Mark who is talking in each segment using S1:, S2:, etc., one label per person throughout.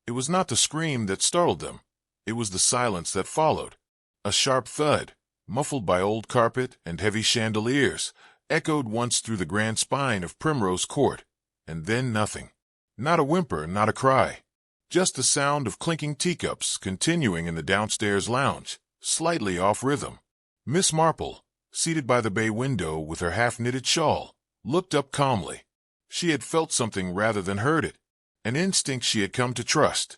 S1: It was not the scream that startled them. It was the silence that followed. A sharp thud, muffled by old carpet and heavy chandeliers, echoed once through the grand spine of Primrose Court, and then nothing. Not a whimper, not a cry. Just the sound of clinking teacups continuing in the downstairs lounge, slightly off rhythm. Miss Marple, seated by the bay window with her half-knitted shawl, looked up calmly. She had felt something rather than heard it, an instinct she had come to trust.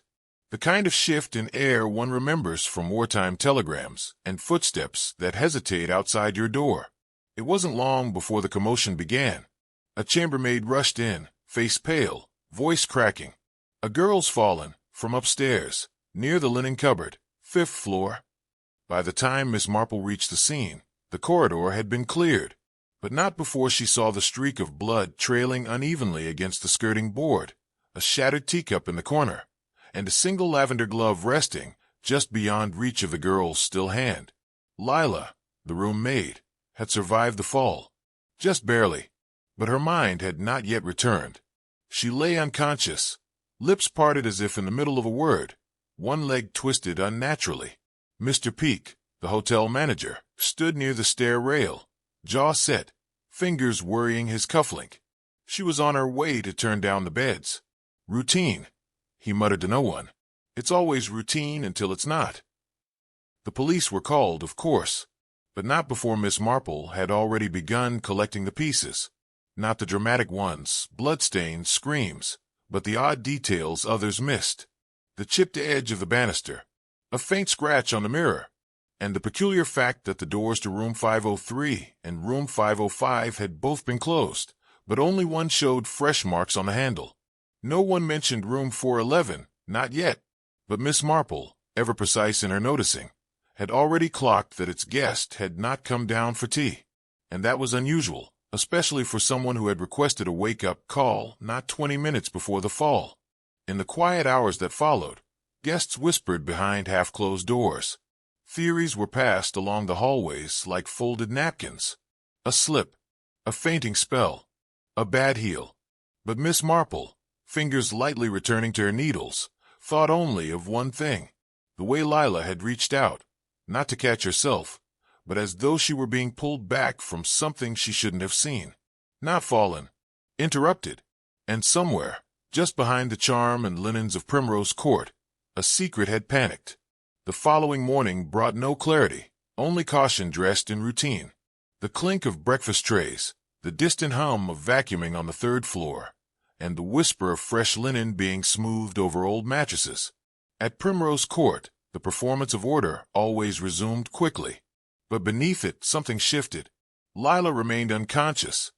S1: The kind of shift in air one remembers from wartime telegrams and footsteps that hesitate outside your door. It wasn't long before the commotion began. A chambermaid rushed in, face pale, voice cracking. "A girl's fallen, from upstairs, near the linen cupboard, 5th floor." By the time Miss Marple reached the scene, the corridor had been cleared, but not before she saw the streak of blood trailing unevenly against the skirting board, a shattered teacup in the corner, and a single lavender glove resting just beyond reach of the girl's still hand. Lila, the room maid, had survived the fall. Just barely, but her mind had not yet returned. She lay unconscious, lips parted as if in the middle of a word, one leg twisted unnaturally. Mr. Peake, the hotel manager, stood near the stair rail, jaw set, fingers worrying his cufflink. She was on her way to turn down the beds. "Routine," he muttered to no one. "It's always routine until it's not." The police were called, of course, but not before Miss Marple had already begun collecting the pieces. Not the dramatic ones, bloodstains, screams, but the odd details others missed. The chipped edge of the banister, a faint scratch on the mirror, and the peculiar fact that the doors to room 503 and room 505 had both been closed, but only one showed fresh marks on the handle. No one mentioned room 411, not yet, but Miss Marple, ever precise in her noticing, had already clocked that its guest had not come down for tea, and that was unusual, especially for someone who had requested a wake-up call not 20 minutes before the fall. In the quiet hours that followed, guests whispered behind half-closed doors. Theories were passed along the hallways like folded napkins. A slip, a fainting spell, a bad heel. But Miss Marple, fingers lightly returning to her needles, thought only of one thing: the way Lila had reached out, not to catch herself, but as though she were being pulled back from something she shouldn't have seen. Not fallen, interrupted, and somewhere, just behind the charm and linens of Primrose Court, a secret had panicked. The following morning brought no clarity, only caution dressed in routine. The clink of breakfast trays, the distant hum of vacuuming on the 3rd floor, and the whisper of fresh linen being smoothed over old mattresses. At Primrose Court, the performance of order always resumed quickly. But beneath it, something shifted. Lila remained unconscious.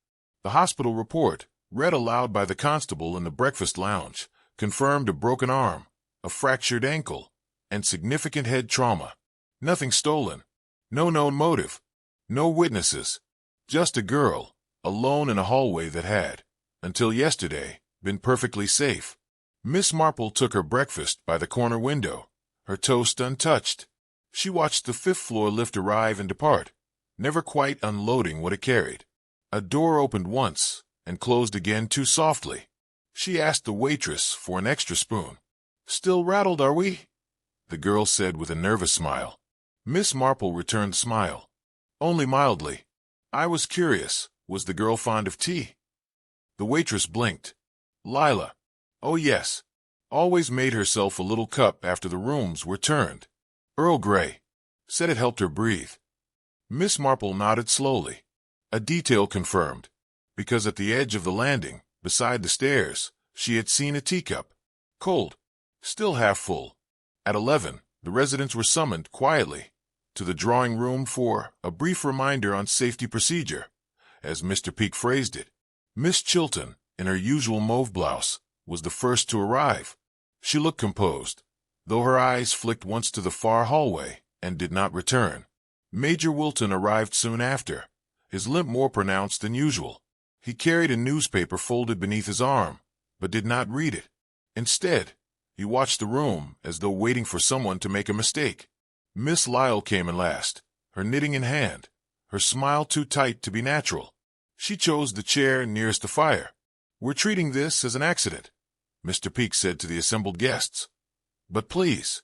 S1: The hospital report, read aloud by the constable in the breakfast lounge, confirmed a broken arm, a fractured ankle, and significant head trauma. Nothing stolen. No known motive. No witnesses. Just a girl, alone in a hallway that had, until yesterday, been perfectly safe. Miss Marple took her breakfast by the corner window, her toast untouched. She watched the 5th floor lift arrive and depart, never quite unloading what it carried. A door opened once and closed again too softly. She asked the waitress for an extra spoon. "Still rattled, are we?" the girl said with a nervous smile. Miss Marple returned the smile. "Only mildly. I was curious, was the girl fond of tea?" The waitress blinked. "Lila. Oh yes. Always made herself a little cup after the rooms were turned. Earl Grey. Said it helped her breathe." Miss Marple nodded slowly. A detail confirmed, because at the edge of the landing, beside the stairs, she had seen a teacup. Cold. Still half full. At 11, the residents were summoned quietly to the drawing room for a brief reminder on safety procedure, as Mr. Peake phrased it. Miss Chilton, in her usual mauve blouse, was the first to arrive. She looked composed, though her eyes flicked once to the far hallway and did not return. Major Wilton arrived soon after, his limp more pronounced than usual. He carried a newspaper folded beneath his arm, but did not read it. Instead, he watched the room as though waiting for someone to make a mistake. Miss Lyle came in last, her knitting in hand, her smile too tight to be natural. She chose the chair nearest the fire. "We're treating this as an accident," Mr. Peake said to the assembled guests. But please,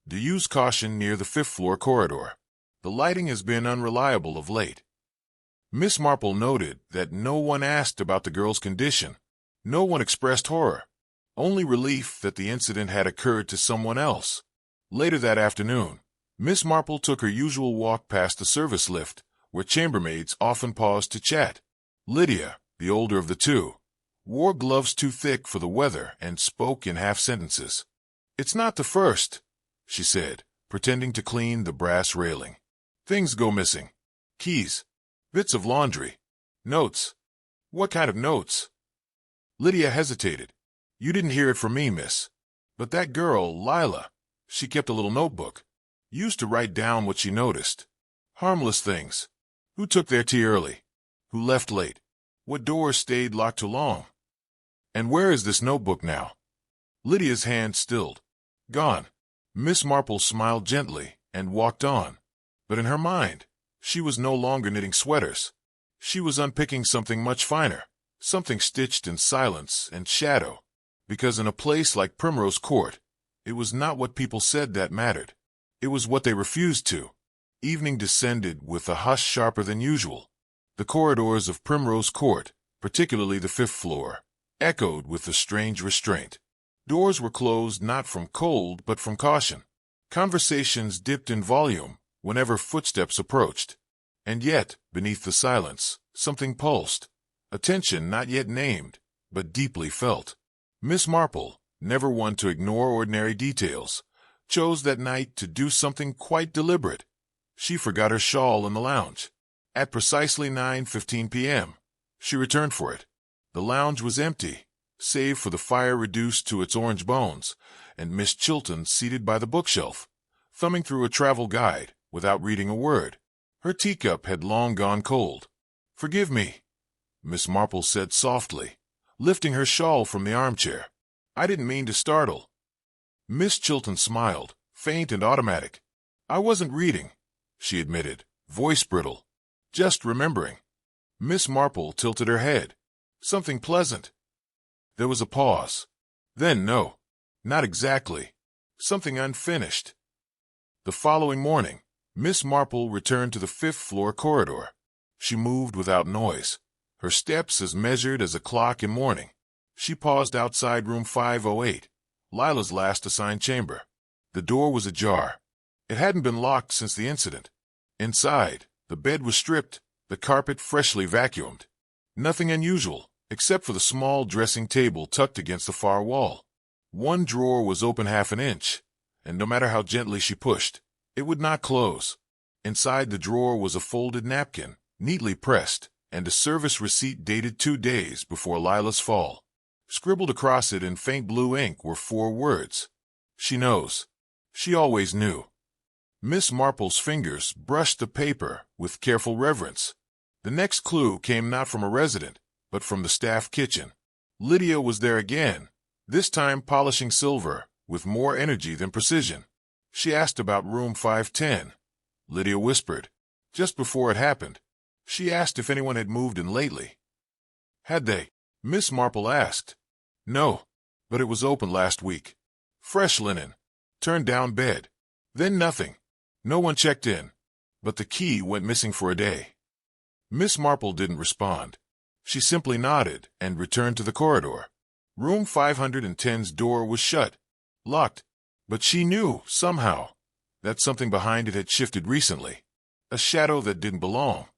S1: do use caution near the fifth-floor corridor. The lighting has been unreliable of late." Miss Marple noted that no one asked about the girl's condition. No one expressed horror, only relief that the incident had occurred to someone else. Later that afternoon, Miss Marple took her usual walk past the service lift, where chambermaids often paused to chat. Lydia, the older of the two, wore gloves too thick for the weather and spoke in half-sentences. "It's not the first," she said, pretending to clean the brass railing. "Things go missing. Keys, bits of laundry, notes." "What kind of notes?" Lydia hesitated. "You didn't hear it from me, miss. But that girl, Lila, she kept a little notebook. Used to write down what she noticed. Harmless things. Who took their tea early? Who left late? What doors stayed locked too long? And where is this notebook now?" Lydia's hand stilled. "Gone." Miss Marple smiled gently and walked on. But in her mind, she was no longer knitting sweaters. She was unpicking something much finer, something stitched in silence and shadow. Because in a place like Primrose Court, it was not what people said that mattered. It was what they refused to. Evening descended with a hush sharper than usual. The corridors of Primrose Court, particularly the fifth floor, echoed with a strange restraint. Doors were closed not from cold but from caution. Conversations dipped in volume whenever footsteps approached. And yet, beneath the silence, something pulsed, a tension not yet named, but deeply felt. Miss Marple, never one to ignore ordinary details, chose that night to do something quite deliberate. She forgot her shawl in the lounge. At precisely 9:15 p.m., she returned for it. The lounge was empty, save for the fire reduced to its orange bones, and Miss Chilton seated by the bookshelf, thumbing through a travel guide without reading a word. Her teacup had long gone cold. "Forgive me," Miss Marple said softly, lifting her shawl from the armchair. "I didn't mean to startle." Miss Chilton smiled, faint and automatic. "I wasn't reading," she admitted, voice brittle. "Just remembering." Miss Marple tilted her head. "Something pleasant." There was a pause. Then, "No, not exactly. Something unfinished." The following morning, Miss Marple returned to the fifth-floor corridor. She moved without noise, her steps as measured as a clock in mourning. She paused outside room 508, Lila's last assigned chamber. The door was ajar. It hadn't been locked since the incident. Inside, the bed was stripped, the carpet freshly vacuumed. Nothing unusual, except for the small dressing table tucked against the far wall. One drawer was open half an inch, and no matter how gently she pushed, it would not close. Inside the drawer was a folded napkin, neatly pressed, and a service receipt dated 2 days before Lila's fall. Scribbled across it in faint blue ink were 4 words. "She knows." She always knew. Miss Marple's fingers brushed the paper with careful reverence. The next clue came not from a resident, but from the staff kitchen. Lydia was there again, this time polishing silver with more energy than precision. She asked about room 510. Lydia whispered. Just before it happened, she asked if anyone had moved in lately. Had they? Miss Marple asked. No, but it was open last week. Fresh linen. Turned down bed. Then nothing. No one checked in. But the key went missing for a day. Miss Marple didn't respond. She simply nodded and returned to the corridor. Room 510's door was shut, locked, but she knew, somehow, that something behind it had shifted recently. A shadow that didn't belong.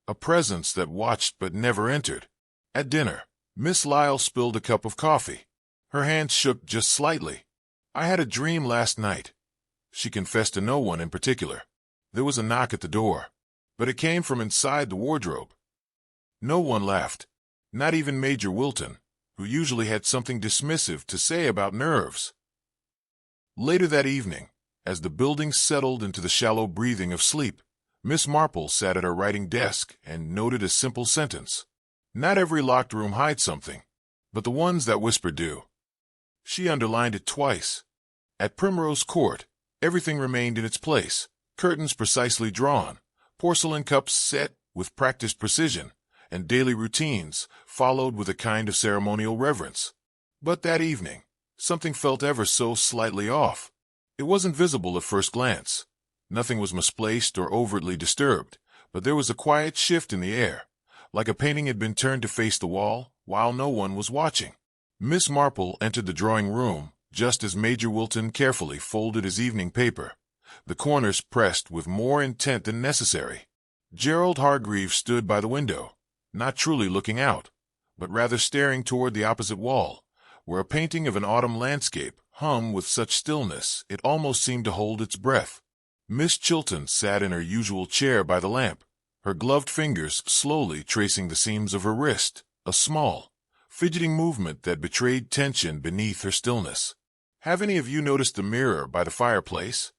S1: A presence that watched but never entered. At dinner, Miss Lyle spilled a cup of coffee. Her hands shook just slightly. I had a dream last night. She confessed to no one in particular. There was a knock at the door, but it came from inside the wardrobe. No one laughed, not even Major Wilton, who usually had something dismissive to say about nerves. Later that evening, as the building settled into the shallow breathing of sleep, Miss Marple sat at her writing desk and noted a simple sentence. Not every locked room hides something, but the ones that whisper do. She underlined it twice. At Primrose Court, everything remained in its place, curtains precisely drawn, porcelain cups set with practiced precision, and daily routines followed with a kind of ceremonial reverence. But that evening, something felt ever so slightly off. It wasn't visible at first glance. Nothing was misplaced or overtly disturbed, but there was a quiet shift in the air, like a painting had been turned to face the wall while no one was watching. Miss Marple entered the drawing room just as Major Wilton carefully folded his evening paper, the corners pressed with more intent than necessary. Gerald Hargreaves stood by the window, not truly looking out, but rather staring toward the opposite wall, where a painting of an autumn landscape hung with such stillness it almost seemed to hold its breath. Miss Chilton sat in her usual chair by the lamp, her gloved fingers slowly tracing the seams of her wrist, a small, fidgeting movement that betrayed tension beneath her stillness. "Have any of you noticed the mirror by the fireplace?"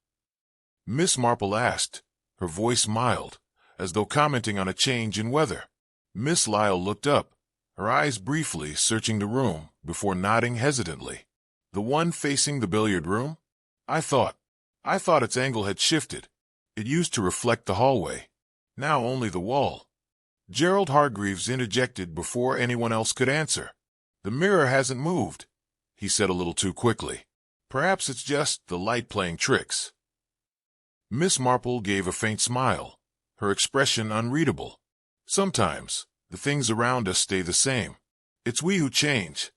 S1: Miss Marple asked, her voice mild, as though commenting on a change in weather. Miss Lyle looked up, her eyes briefly searching the room before nodding hesitantly. "The one facing the billiard room? I thought its angle had shifted. It used to reflect the hallway. Now only the wall." Gerald Hargreaves interjected before anyone else could answer. "The mirror hasn't moved," he said a little too quickly. "Perhaps it's just the light playing tricks." Miss Marple gave a faint smile, her expression unreadable. "Sometimes the things around us stay the same. It's we who change."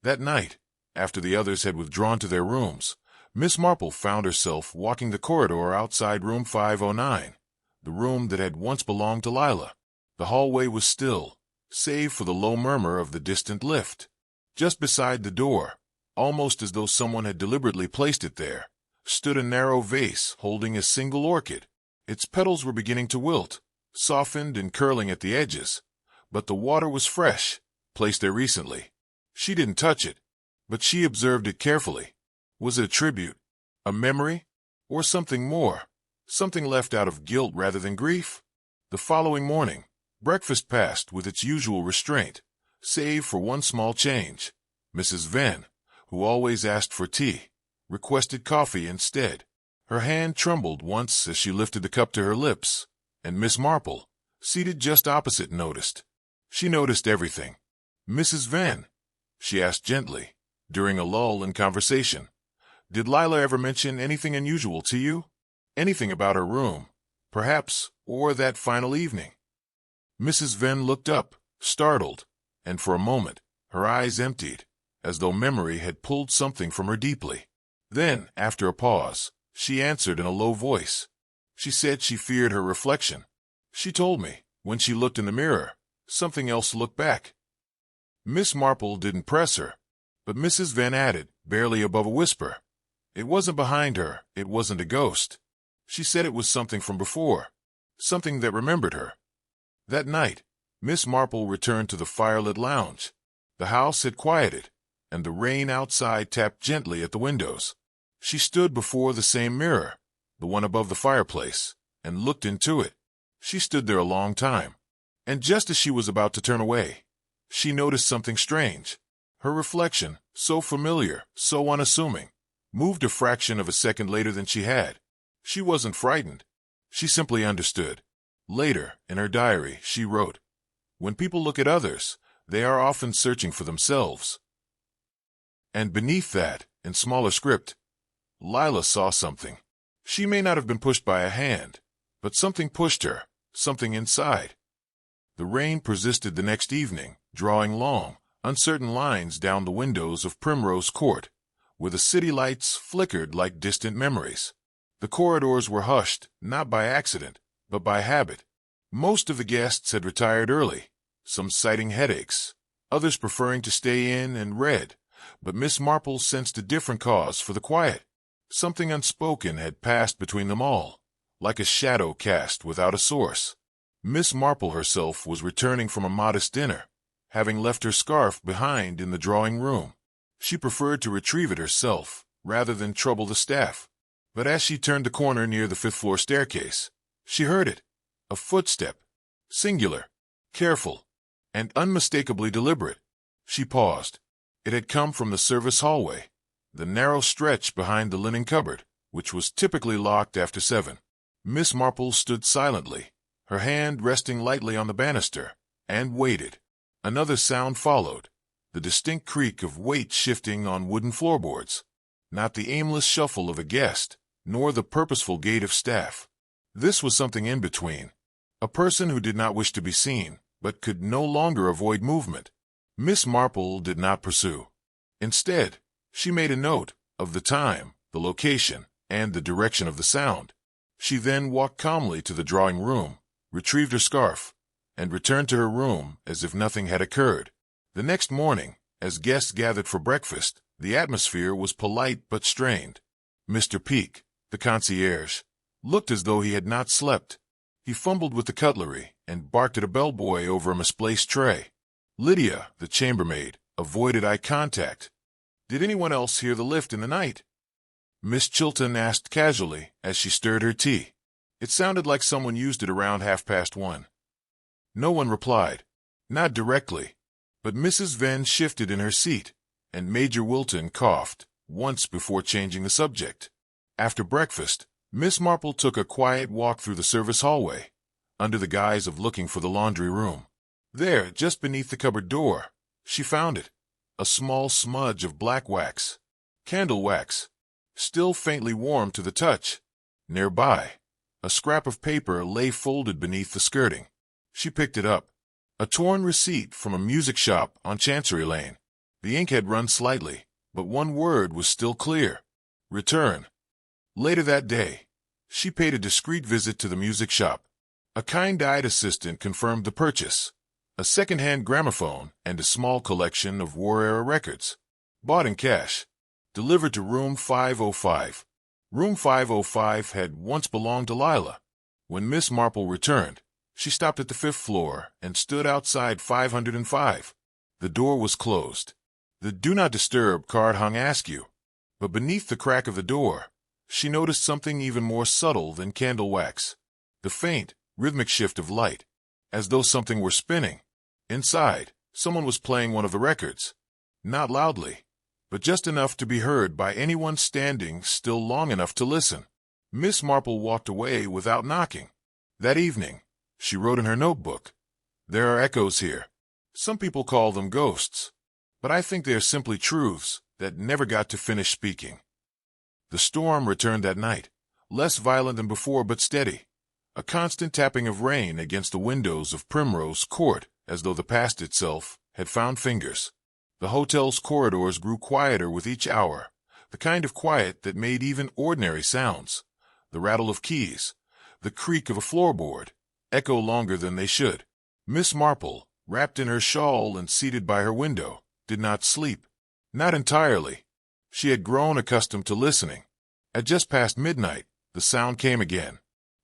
S1: That night, after the others had withdrawn to their rooms, Miss Marple found herself walking the corridor outside room 509, the room that had once belonged to Lila. The hallway was still, save for the low murmur of the distant lift. Just beside the door, almost as though someone had deliberately placed it there, stood a narrow vase holding a single orchid. Its petals were beginning to wilt, softened and curling at the edges, but the water was fresh, placed there recently. She didn't touch it, but she observed it carefully. Was it a tribute, a memory, or something more, something left out of guilt rather than grief? The following morning, breakfast passed with its usual restraint, save for one small change. Mrs. Venn, who always asked for tea, requested coffee instead. Her hand trembled once as she lifted the cup to her lips, and Miss Marple, seated just opposite, noticed. She noticed everything. "Mrs. Venn," she asked gently, during a lull in conversation, "did Lila ever mention anything unusual to you? Anything about her room, perhaps, or that final evening?" Mrs. Venn looked up, startled, and for a moment her eyes emptied, as though memory had pulled something from her deeply. Then, after a pause, she answered in a low voice. She said she feared her reflection. She told me, when she looked in the mirror, something else looked back. Miss Marple didn't press her, but Mrs. Venn added, barely above a whisper, "It wasn't behind her, it wasn't a ghost. She said it was something from before, something that remembered her." That night, Miss Marple returned to the firelit lounge. The house had quieted, and the rain outside tapped gently at the windows. She stood before the same mirror, the one above the fireplace, and looked into it. She stood there a long time, and just as she was about to turn away, she noticed something strange. Her reflection, so familiar, so unassuming, moved a fraction of a second later than she had. She wasn't frightened. She simply understood. Later, in her diary, she wrote, "When people look at others, they are often searching for themselves." And beneath that, in smaller script, Lila saw something. She may not have been pushed by a hand, but something pushed her, something inside. The rain persisted the next evening, drawing long, uncertain lines down the windows of Primrose Court, where the city lights flickered like distant memories. The corridors were hushed, not by accident, but by habit. Most of the guests had retired early, some citing headaches, others preferring to stay in and read, but Miss Marple sensed a different cause for the quiet. Something unspoken had passed between them all, like a shadow cast without a source. Miss Marple herself was returning from a modest dinner, having left her scarf behind in the drawing room. She preferred to retrieve it herself, rather than trouble the staff. But as she turned the corner near the fifth-floor staircase, she heard it, a footstep, singular, careful, and unmistakably deliberate. She paused. It had come from the service hallway, the narrow stretch behind the linen cupboard, which was typically locked after 7. Miss Marple stood silently, her hand resting lightly on the banister, and waited. Another sound followed, the distinct creak of weight shifting on wooden floorboards. not the aimless shuffle of a guest, nor the purposeful gait of staff. This was something in between. A person who did not wish to be seen, but could no longer avoid movement. Miss Marple did not pursue. Instead, she made a note of the time, the location, and the direction of the sound. She then walked calmly to the drawing room, retrieved her scarf, and returned to her room as if nothing had occurred. The next morning, as guests gathered for breakfast, the atmosphere was polite but strained. Mr. Peake, the concierge, looked as though he had not slept. He fumbled with the cutlery and barked at a bellboy over a misplaced tray. Lydia, the chambermaid, avoided eye contact. "Did anyone else hear the lift in the night?" Miss Chilton asked casually as she stirred her tea. "It sounded like someone used it around 1:30." No one replied. Not directly. But Mrs. Venn shifted in her seat, and Major Wilton coughed once before changing the subject. After breakfast, Miss Marple took a quiet walk through the service hallway, under the guise of looking for the laundry room. There, just beneath the cupboard door, she found it, a small smudge of black wax, candle wax, still faintly warm to the touch. Nearby, a scrap of paper lay folded beneath the skirting. She picked it up. A torn receipt from a music shop on Chancery Lane. The ink had run slightly, but one word was still clear: return. Later that day, she paid a discreet visit to the music shop. A kind-eyed assistant confirmed the purchase: a second-hand gramophone and a small collection of war-era records. Bought in cash. Delivered to room 505. Room 505 had once belonged to Lila. When Miss Marple returned, she stopped at the 5th floor and stood outside 505. The door was closed. The Do Not Disturb card hung askew. But beneath the crack of the door, she noticed something even more subtle than candle wax. The faint, rhythmic shift of light, as though something were spinning. Inside, someone was playing one of the records. Not loudly, but just enough to be heard by anyone standing still long enough to listen. Miss Marple walked away without knocking. That evening, she wrote in her notebook, "There are echoes here. Some people call them ghosts, but I think they are simply truths that never got to finish speaking." The storm returned that night, less violent than before but steady, a constant tapping of rain against the windows of Primrose Court as though the past itself had found fingers. The hotel's corridors grew quieter with each hour, the kind of quiet that made even ordinary sounds, the rattle of keys, the creak of a floorboard, echo longer than they should. Miss Marple, wrapped in her shawl and seated by her window, did not sleep. Not entirely. She had grown accustomed to listening. At just past midnight, the sound came again.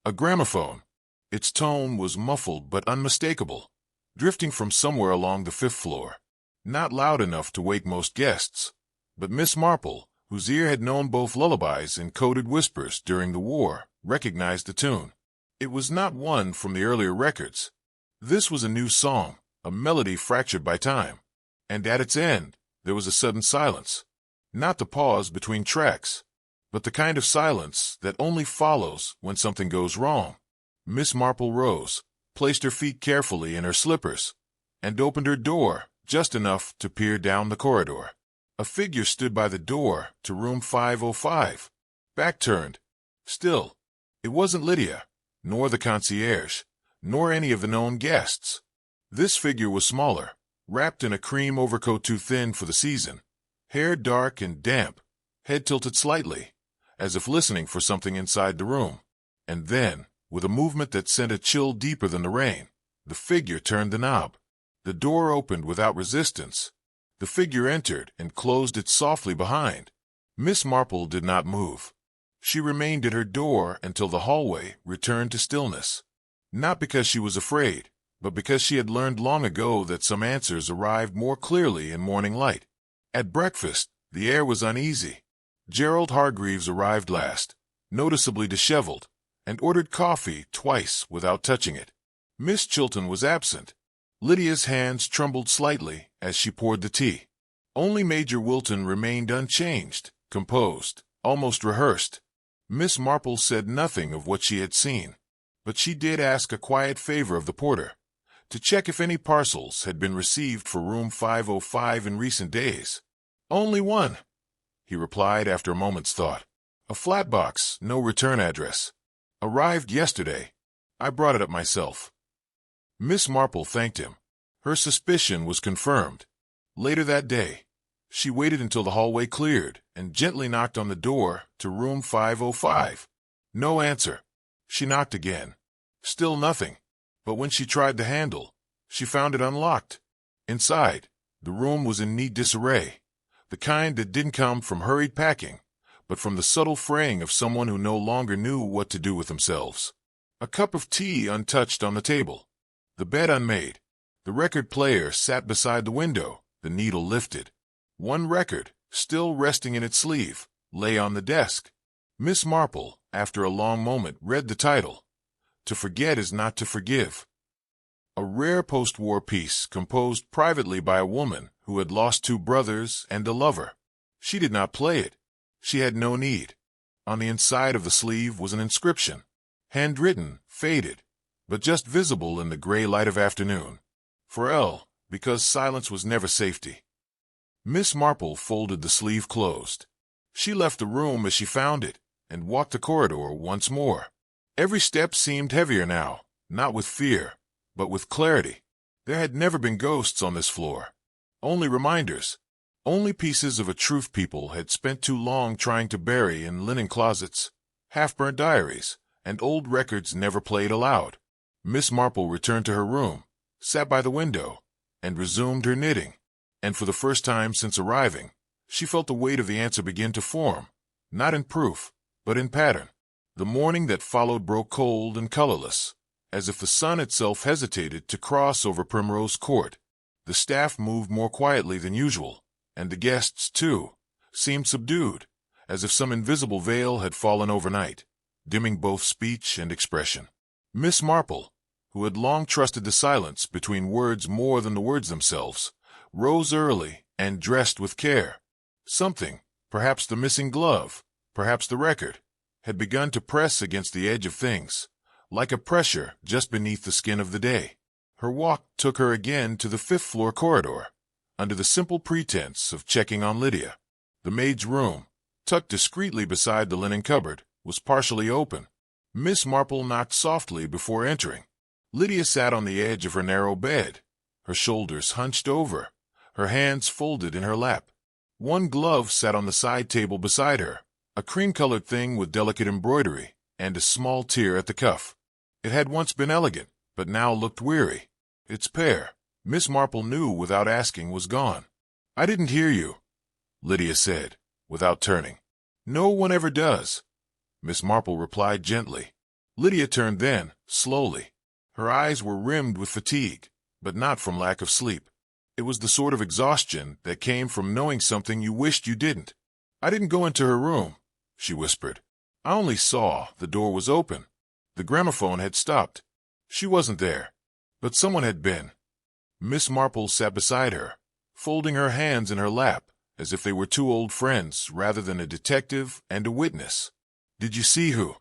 S1: A gramophone. Its tone was muffled but unmistakable, drifting from somewhere along the 5th floor. Not loud enough to wake most guests, but Miss Marple, whose ear had known both lullabies and coded whispers during the war, recognized the tune. It was not one from the earlier records. This was a new song, a melody fractured by time. And at its end, there was a sudden silence. Not the pause between tracks, but the kind of silence that only follows when something goes wrong. Miss Marple rose, placed her feet carefully in her slippers, and opened her door just enough to peer down the corridor. A figure stood by the door to room 505, back turned. Still, it wasn't Lydia, nor the concierge, nor any of the known guests. This figure was smaller, wrapped in a cream overcoat too thin for the season, hair dark and damp, head tilted slightly, as if listening for something inside the room. And then, with a movement that sent a chill deeper than the rain, the figure turned the knob. The door opened without resistance. The figure entered and closed it softly behind. Miss Marple did not move. She remained at her door until the hallway returned to stillness. Not because she was afraid, but because she had learned long ago that some answers arrived more clearly in morning light. At breakfast, the air was uneasy. Gerald Hargreaves arrived last, noticeably disheveled, and ordered coffee twice without touching it. Miss Chilton was absent. Lydia's hands trembled slightly as she poured the tea. Only Major Wilton remained unchanged, composed, almost rehearsed. Miss Marple said nothing of what she had seen, but she did ask a quiet favor of the porter, to check if any parcels had been received for room 505 in recent days. "Only one," he replied after a moment's thought. "A flat box, no return address. Arrived yesterday. I brought it up myself." Miss Marple thanked him. Her suspicion was confirmed. Later that day, she waited until the hallway cleared and gently knocked on the door to room 505. No answer. She knocked again. Still nothing. But when she tried the handle, she found it unlocked. Inside, the room was in neat disarray, the kind that didn't come from hurried packing, but from the subtle fraying of someone who no longer knew what to do with themselves. A cup of tea untouched on the table, the bed unmade. The record player sat beside the window, the needle lifted. One record, still resting in its sleeve, lay on the desk. Miss Marple, after a long moment, read the title, "To Forget Is Not to Forgive." A rare post-war piece composed privately by a woman who had lost 2 brothers and a lover. She did not play it. She had no need. On the inside of the sleeve was an inscription, handwritten, faded, but just visible in the gray light of afternoon. For L, because silence was never safety. Miss Marple folded the sleeve closed. She left the room as she found it and walked the corridor once more. Every step seemed heavier now, not with fear, but with clarity. There had never been ghosts on this floor. Only reminders. Only pieces of a truth people had spent too long trying to bury in linen closets, half-burnt diaries, and old records never played aloud. Miss Marple returned to her room, sat by the window, and resumed her knitting. And for the first time since arriving, she felt the weight of the answer begin to form, not in proof, but in pattern. The morning that followed broke cold and colorless, as if the sun itself hesitated to cross over Primrose Court. The staff moved more quietly than usual, and the guests, too, seemed subdued, as if some invisible veil had fallen overnight, dimming both speech and expression. Miss Marple, who had long trusted the silence between words more than the words themselves, rose early and dressed with care. Something, perhaps the missing glove, perhaps the record, had begun to press against the edge of things, like a pressure just beneath the skin of the day. Her walk took her again to the 5th-floor corridor, under the simple pretense of checking on Lydia. The maid's room, tucked discreetly beside the linen cupboard, was partially open. Miss Marple knocked softly before entering. Lydia sat on the edge of her narrow bed, her shoulders hunched over, her hands folded in her lap. One glove sat on the side table beside her, a cream-colored thing with delicate embroidery and a small tear at the cuff. It had once been elegant, but now looked weary. Its pair, Miss Marple knew without asking, was gone. "I didn't hear you," Lydia said, without turning. "No one ever does," Miss Marple replied gently. Lydia turned then, slowly. Her eyes were rimmed with fatigue, but not from lack of sleep. It was the sort of exhaustion that came from knowing something you wished you didn't. "I didn't go into her room," she whispered. "I only saw the door was open. The gramophone had stopped. She wasn't there, but someone had been." Miss Marple sat beside her, folding her hands in her lap, as if they were 2 old friends rather than a detective and a witness. "Did you see who?"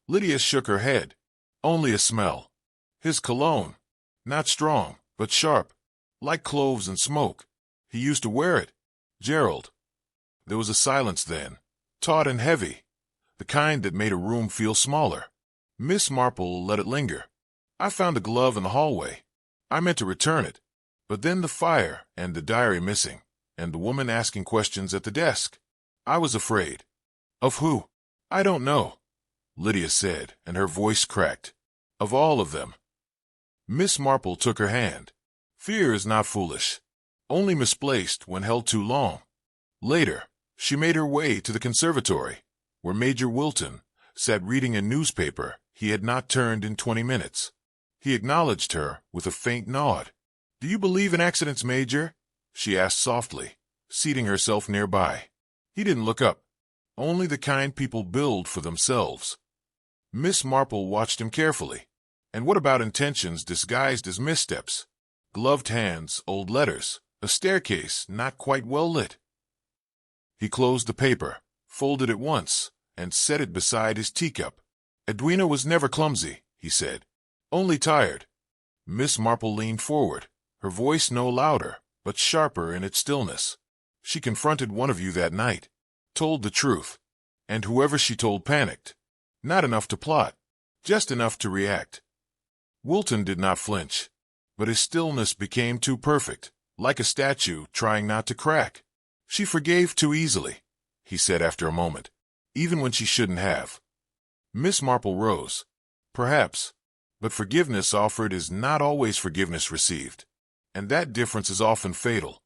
S1: Lydia shook her head. "Only a smell. His cologne. Not strong, but sharp, like cloves and smoke. He used to wear it. Gerald." There was a silence then, taut and heavy, the kind that made a room feel smaller. Miss Marple let it linger. "I found the glove in the hallway. I meant to return it, but then the fire and the diary missing, and the woman asking questions at the desk. I was afraid." "Of who?" "I don't know," Lydia said, and her voice cracked. "Of all of them." Miss Marple took her hand. Fear is not foolish, only misplaced when held too long. Later, she made her way to the conservatory, where Major Wilton sat reading a newspaper he had not turned in 20 minutes. He acknowledged her with a faint nod. "Do you believe in accidents, Major?" she asked softly, seating herself nearby. He didn't look up. "Only the kind people build for themselves." Miss Marple watched him carefully. "And what about intentions disguised as missteps? Gloved hands, old letters, a staircase not quite well lit." He closed the paper, folded it once, and set it beside his teacup. "Edwina was never clumsy," he said. "Only tired." Miss Marple leaned forward, her voice no louder, but sharper in its stillness. "She confronted one of you that night. told the truth, and whoever she told panicked. Not enough to plot, just enough to react. Wilton did not flinch, but his stillness became too perfect, like a statue trying not to crack. She forgave too easily, he said after a moment, even when she shouldn't have. Miss Marple rose. Perhaps, but forgiveness offered is not always forgiveness received, and that difference is often fatal.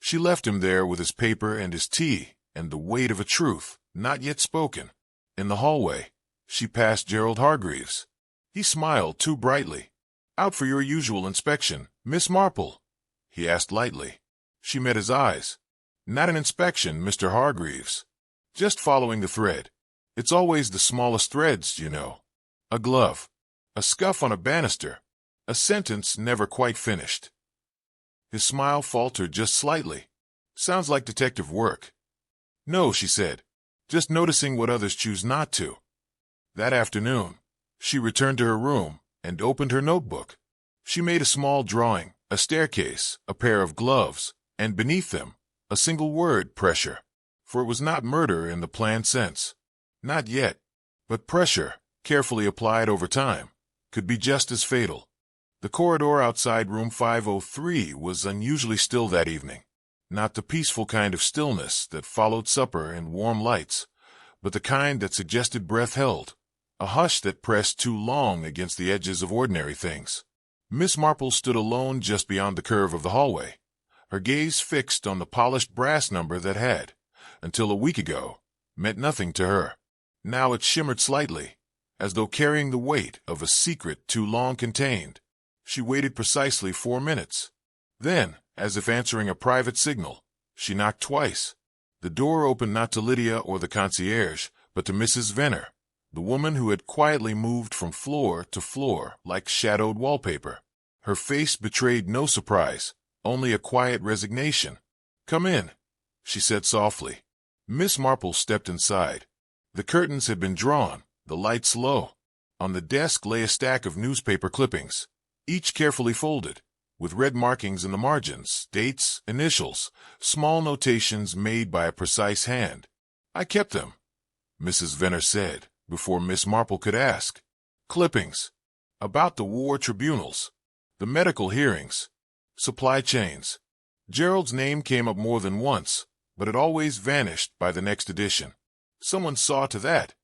S1: She left him there with his paper and his tea and the weight of a truth not yet spoken. In the hallway, she passed Gerald Hargreaves. He smiled too brightly. "Out for your usual inspection, Miss Marple?" he asked lightly. She met his eyes. "Not an inspection, Mr. Hargreaves. Just following the thread. It's always the smallest threads, you know. A glove, a scuff on a banister, a sentence never quite finished." His smile faltered just slightly. "Sounds like detective work." "No," she said, "just noticing what others choose not to." That afternoon, she returned to her room and opened her notebook. She made a small drawing, a staircase, a pair of gloves, and beneath them, a single word, pressure. For it was not murder in the planned sense. Not yet. But pressure, carefully applied over time, could be just as fatal. The corridor outside room 503 was unusually still that evening. Not the peaceful kind of stillness that followed supper and warm lights, but the kind that suggested breath held, a hush that pressed too long against the edges of ordinary things. Miss Marple stood alone just beyond the curve of the hallway, her gaze fixed on the polished brass number that had, until a week ago, meant nothing to her. Now it shimmered slightly, as though carrying the weight of a secret too long contained. She waited precisely 4 minutes. Then, as if answering a private signal, she knocked twice. The door opened not to Lydia or the concierge, but to Mrs. Venner, the woman who had quietly moved from floor to floor like shadowed wallpaper. Her face betrayed no surprise, only a quiet resignation. "Come in," she said softly. Miss Marple stepped inside. The curtains had been drawn, the lights low. On the desk lay a stack of newspaper clippings, each carefully folded, with red markings in the margins, dates, initials, small notations made by a precise hand. "I kept them," Mrs. Venner said, before Miss Marple could ask. "Clippings. About the war tribunals, the medical hearings, supply chains." Gerald's name came up more than once, but it always vanished by the next edition. Someone saw to that.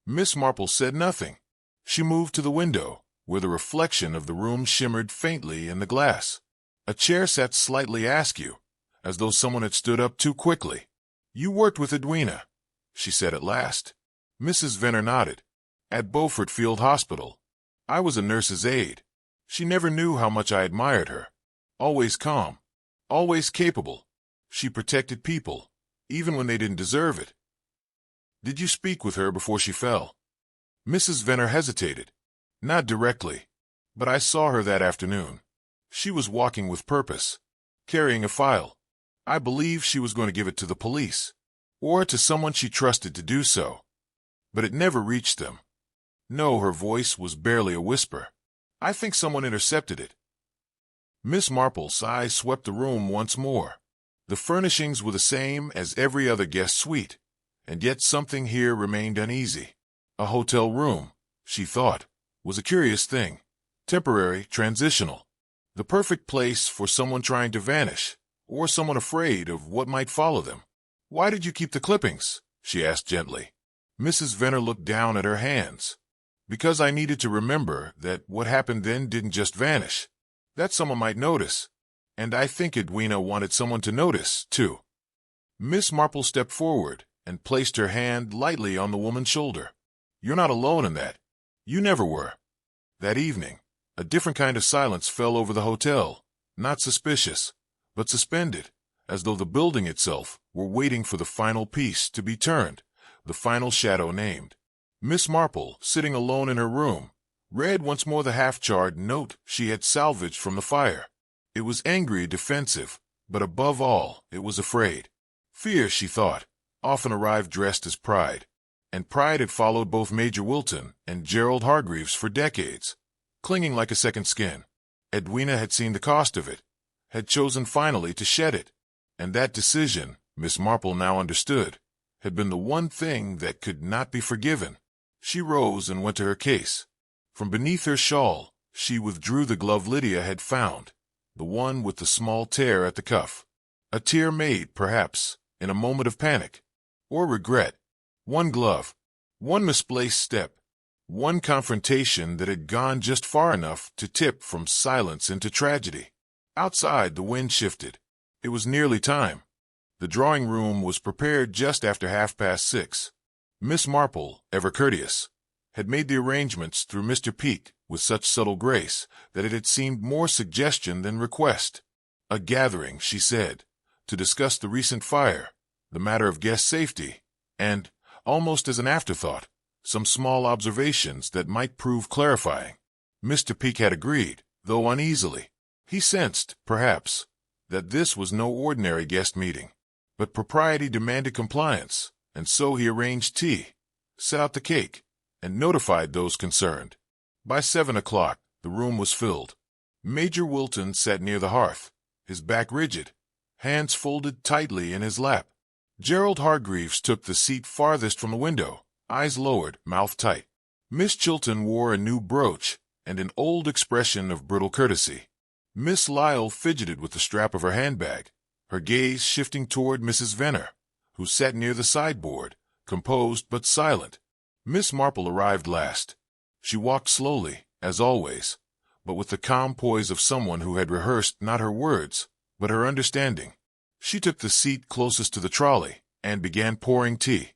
S1: Miss Marple said nothing. She moved to the window, where the reflection of the room shimmered faintly in the glass. A chair sat slightly askew, as though someone had stood up too quickly. "You worked with Edwina," she said at last. Mrs. Venner nodded. "At Beaufort Field Hospital. I was a nurse's aide. She never knew how much I admired her. Always calm, always capable. She protected people, even when they didn't deserve it." "Did you speak with her before she fell?" Mrs. Venner hesitated. "Not directly, but I saw her that afternoon. She was walking with purpose, carrying a file. I believe she was going to give it to the police, or to someone she trusted to do so. But it never reached them. No, her voice was barely a whisper. I think someone intercepted it." Miss Marple's eyes swept the room once more. The furnishings were the same as every other guest suite, and yet something here remained uneasy. A hotel room, she thought, was a curious thing, temporary, transitional. The perfect place for someone trying to vanish, or someone afraid of what might follow them. "Why did you keep the clippings?" she asked gently. Mrs. Venner looked down at her hands. "Because I needed to remember that what happened then didn't just vanish. That someone might notice. And I think Edwina wanted someone to notice, too." Miss Marple stepped forward and placed her hand lightly on the woman's shoulder. "You're not alone in that. You never were." That evening, a different kind of silence fell over the hotel, not suspicious, but suspended, as though the building itself were waiting for the final piece to be turned, the final shadow named. Miss Marple, sitting alone in her room, read once more the half-charred note she had salvaged from the fire. It was angry, defensive, but above all, it was afraid. Fear, she thought, often arrived dressed as pride, and pride had followed both Major Wilton and Gerald Hargreaves for decades, clinging like a second skin. Edwina had seen the cost of it, had chosen finally to shed it, and that decision, Miss Marple now understood, had been the one thing that could not be forgiven. She rose and went to her case. From beneath her shawl, she withdrew the glove Lydia had found, the one with the small tear at the cuff. A tear made, perhaps, in a moment of panic or regret. One glove, one misplaced step, one confrontation that had gone just far enough to tip from silence into tragedy. Outside, the wind shifted. It was nearly time. The drawing room was prepared just after 6:30. Miss Marple, ever courteous, had made the arrangements through Mr. Peake with such subtle grace that it had seemed more suggestion than request. A gathering, she said, to discuss the recent fire, the matter of guest safety, and, almost as an afterthought, some small observations that might prove clarifying. Mr. Peake had agreed, though uneasily. He sensed, perhaps, that this was no ordinary guest meeting. But propriety demanded compliance, and so he arranged tea, set out the cake, and notified those concerned. By 7 o'clock, the room was filled. Major Wilton sat near the hearth, his back rigid, hands folded tightly in his lap. Gerald Hargreaves took the seat farthest from the window, eyes lowered, mouth tight. Miss Chilton wore a new brooch and an old expression of brittle courtesy. Miss Lyle fidgeted with the strap of her handbag, her gaze shifting toward Mrs. Venner, who sat near the sideboard, composed but silent. Miss Marple arrived last. She walked slowly, as always, but with the calm poise of someone who had rehearsed not her words, but her understanding. She took the seat closest to the trolley and began pouring tea.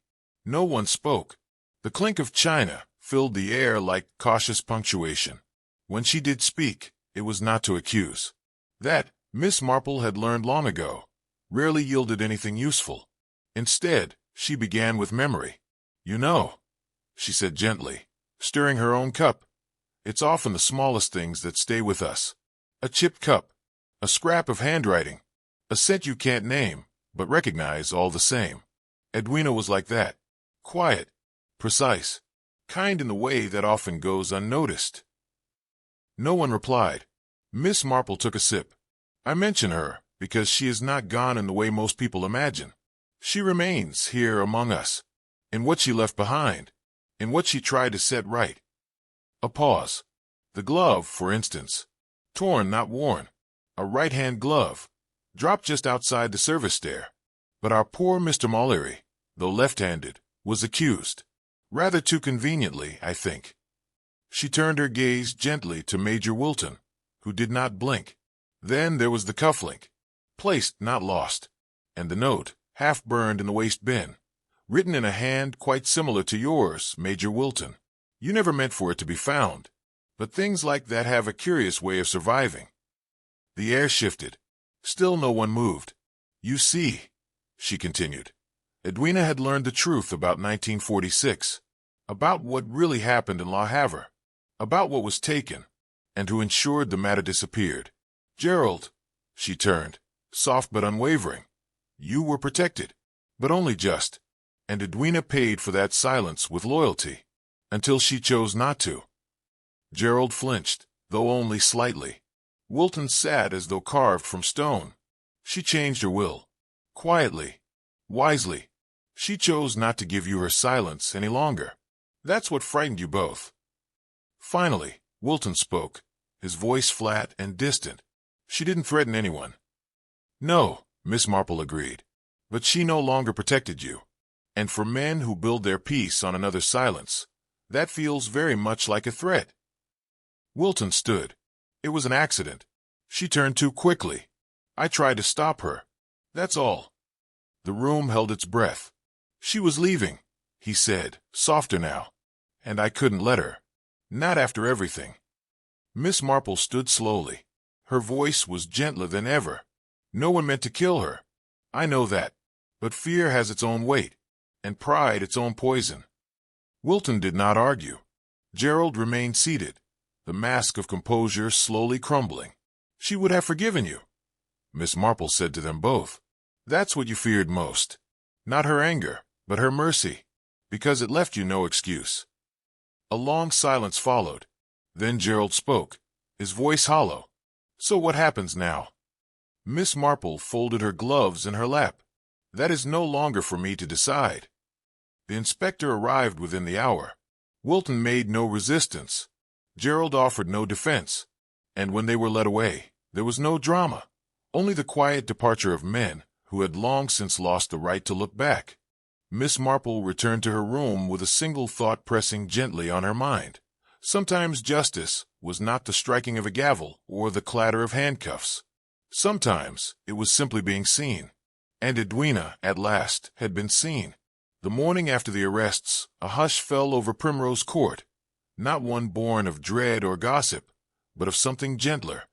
S1: No one spoke. The clink of china filled the air like cautious punctuation. When she did speak, it was not to accuse. That, Miss Marple had learned long ago, rarely yielded anything useful. Instead, she began with memory. "You know," she said gently, stirring her own cup, "it's often the smallest things that stay with us. A chipped cup, a scrap of handwriting, a scent you can't name, but recognize all the same. Edwina was like that. Quiet, precise, kind in the way that often goes unnoticed." No one replied. Miss Marple took a sip. "I mention her because she is not gone in the way most people imagine. She remains here among us, in what she left behind, in what she tried to set right." A pause. The glove, for instance. Torn, not worn. A right-hand glove, dropped just outside the service stair. But our poor Mr. Mullery, though left-handed, was accused. Rather too conveniently, I think. She turned her gaze gently to Major Wilton, who did not blink. Then there was the cufflink, placed, not lost, and the note, half burned in the waste bin, written in a hand quite similar to yours, Major Wilton. You never meant for it to be found, but things like that have a curious way of surviving. The air shifted. Still no one moved. "You see," she continued, "Edwina had learned the truth about 1946, about what really happened in La Havre, about what was taken, and who ensured the matter disappeared. Gerald," she turned, soft but unwavering, "you were protected, but only just, and Edwina paid for that silence with loyalty, until she chose not to." Gerald flinched, though only slightly. Wilton sat as though carved from stone. She changed her will. Quietly, wisely. She chose not to give you her silence any longer. That's what frightened you both. Finally, Wilton spoke, his voice flat and distant. "She didn't threaten anyone." "No," Miss Marple agreed, "but she no longer protected you. And for men who build their peace on another's silence, that feels very much like a threat." Wilton stood. "It was an accident. She turned too quickly. I tried to stop her. That's all." The room held its breath. "She was leaving," he said, softer now, "and I couldn't let her. Not after everything." Miss Marple stood slowly. Her voice was gentler than ever. "No one meant to kill her. I know that. But fear has its own weight, and pride its own poison." Wilton did not argue. Gerald remained seated, the mask of composure slowly crumbling. "She would have forgiven you," Miss Marple said to them both. "That's what you feared most. Not her anger, but her mercy, because it left you no excuse." A long silence followed. Then Gerald spoke, his voice hollow. "So what happens now?" Miss Marple folded her gloves in her lap. "That is no longer for me to decide. The inspector arrived within the hour. Wilton made no resistance. Gerald offered no defense. And when they were led away, there was no drama, only the quiet departure of men who had long since lost the right to look back. Miss Marple returned to her room with a single thought pressing gently on her mind. Sometimes justice was not the striking of a gavel or the clatter of handcuffs. Sometimes it was simply being seen. And Edwina, at last, had been seen. The morning after the arrests, a hush fell over Primrose Court, not one born of dread or gossip, but of something gentler.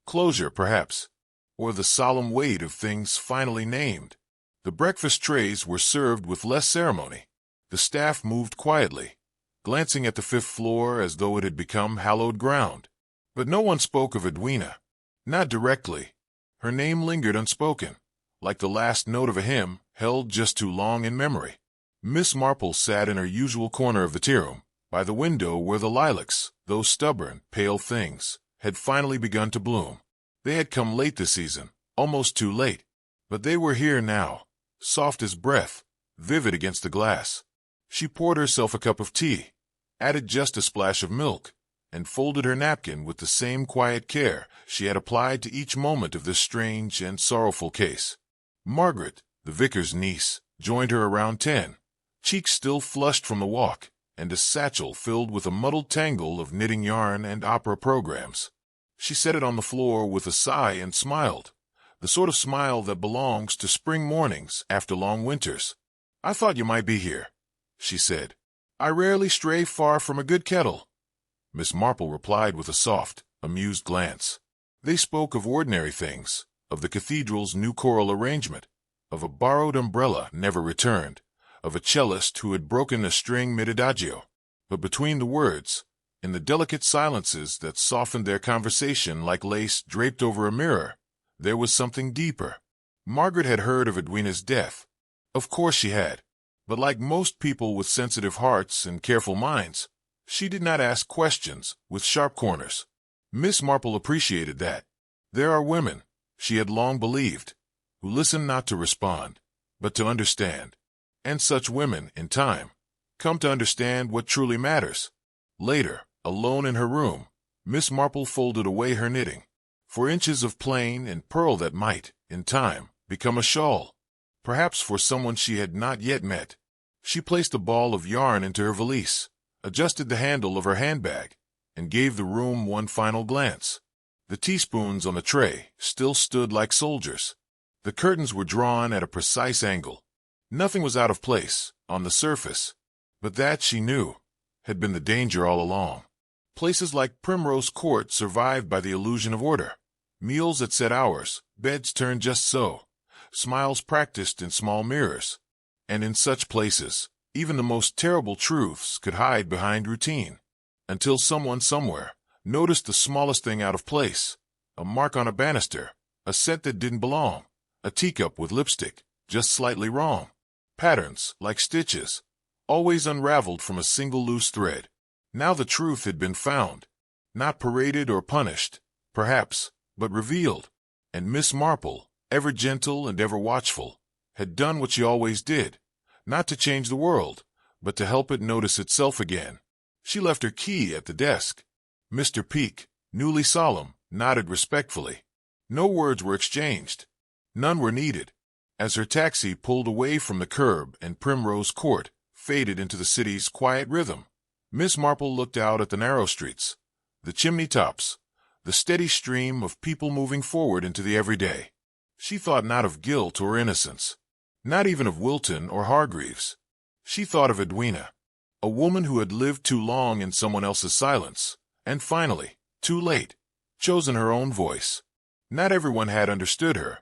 S1: Closure, perhaps, or the solemn weight of things finally named. The breakfast trays were served with less ceremony. The staff moved quietly, glancing at the fifth floor as though it had become hallowed ground. But no one spoke of Edwina. Not directly. Her name lingered unspoken, like the last note of a hymn held just too long in memory. Miss Marple sat in her usual corner of the tea room, by the window where the lilacs, those stubborn, pale things, had finally begun to bloom. They had come late this season, almost too late, but they were here now, soft as breath, vivid against the glass. She poured herself a cup of tea, added just a splash of milk, and folded her napkin with the same quiet care she had applied to each moment of this strange and sorrowful case. Margaret, the vicar's niece, joined her around 10, cheeks still flushed from the walk, and a satchel filled with a muddled tangle of knitting yarn and opera programs. She set it on the floor with a sigh and smiled, the sort of smile that belongs to spring mornings after long winters. "I thought you might be here," she said. "I rarely stray far from a good kettle." Miss Marple replied with a soft, amused glance. They spoke of ordinary things, of the cathedral's new choral arrangement, of a borrowed umbrella never returned, of a cellist who had broken a string mid-adagio. But between the words, in the delicate silences that softened their conversation like lace draped over a mirror, there was something deeper. Margaret had heard of Edwina's death. Of course she had. But like most people with sensitive hearts and careful minds, she did not ask questions with sharp corners. Miss Marple appreciated that. There are women, she had long believed, who listen not to respond, but to understand. And such women, in time, come to understand what truly matters. Later, alone in her room, Miss Marple folded away her knitting, for inches of plain and pearl that might, in time, become a shawl, perhaps for someone she had not yet met. She placed a ball of yarn into her valise, adjusted the handle of her handbag, and gave the room one final glance. The teaspoons on the tray still stood like soldiers. The curtains were drawn at a precise angle. Nothing was out of place, on the surface, but that, she knew, had been the danger all along. Places like Primrose Court survived by the illusion of order. Meals at set hours, beds turned just so, smiles practiced in small mirrors. And in such places, even the most terrible truths could hide behind routine, until someone somewhere noticed the smallest thing out of place, a mark on a banister, a scent that didn't belong, a teacup with lipstick just slightly wrong, patterns like stitches, always unraveled from a single loose thread. Now the truth had been found, not paraded or punished, perhaps, but revealed. And Miss Marple, ever gentle and ever watchful, had done what she always did, not to change the world, but to help it notice itself again. She left her key at the desk. Mr. Peake, newly solemn, nodded respectfully. No words were exchanged. None were needed. As her taxi pulled away from the curb and Primrose Court faded into the city's quiet rhythm, Miss Marple looked out at the narrow streets, the chimney tops, the steady stream of people moving forward into the everyday. She thought not of guilt or innocence, not even of Wilton or Hargreaves. She thought of Edwina, a woman who had lived too long in someone else's silence, and finally, too late, chosen her own voice. Not everyone had understood her,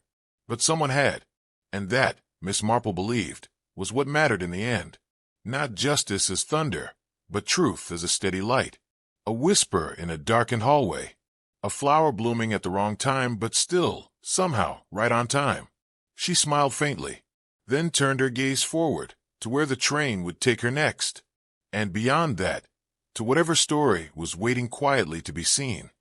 S1: but someone had, and that, Miss Marple believed, was what mattered in the end. Not justice as thunder, but truth as a steady light. A whisper in a darkened hallway. A flower blooming at the wrong time, but still, somehow, right on time. She smiled faintly, then turned her gaze forward, to where the train would take her next. And beyond that, to whatever story was waiting quietly to be seen.